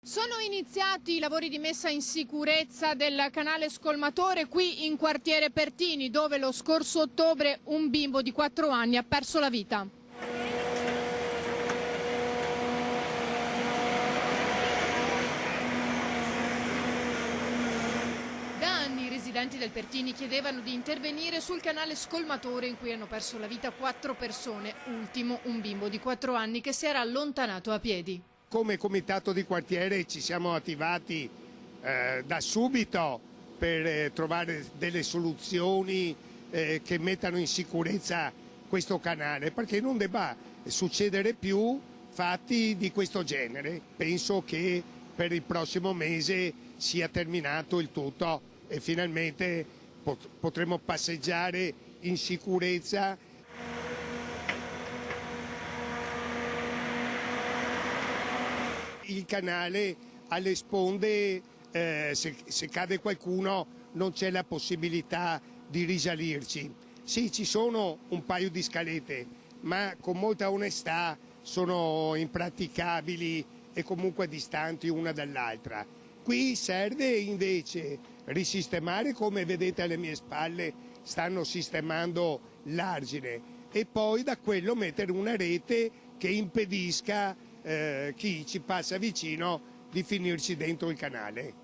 Sono iniziati i lavori di messa in sicurezza del canale scolmatore qui in quartiere Pertini, dove lo scorso ottobre un bimbo di 4 anni ha perso la vita. Da anni i residenti del Pertini chiedevano di intervenire sul canale scolmatore in cui hanno perso la vita 4 persone, ultimo un bimbo di 4 anni che si era allontanato a piedi. Come comitato di quartiere ci siamo attivati da subito per trovare delle soluzioni che mettano in sicurezza questo canale, perché non debba succedere più fatti di questo genere. Penso che per il prossimo mese sia terminato il tutto e finalmente potremo passeggiare in sicurezza. Il canale alle sponde, se cade qualcuno non c'è la possibilità di risalirci. Sì, ci sono un paio di scalette, ma con molta onestà sono impraticabili e comunque distanti una dall'altra. Qui serve invece risistemare, come vedete alle mie spalle stanno sistemando l'argine, e poi da quello mettere una rete che impedisca chi ci passa vicino di finirci dentro il canale.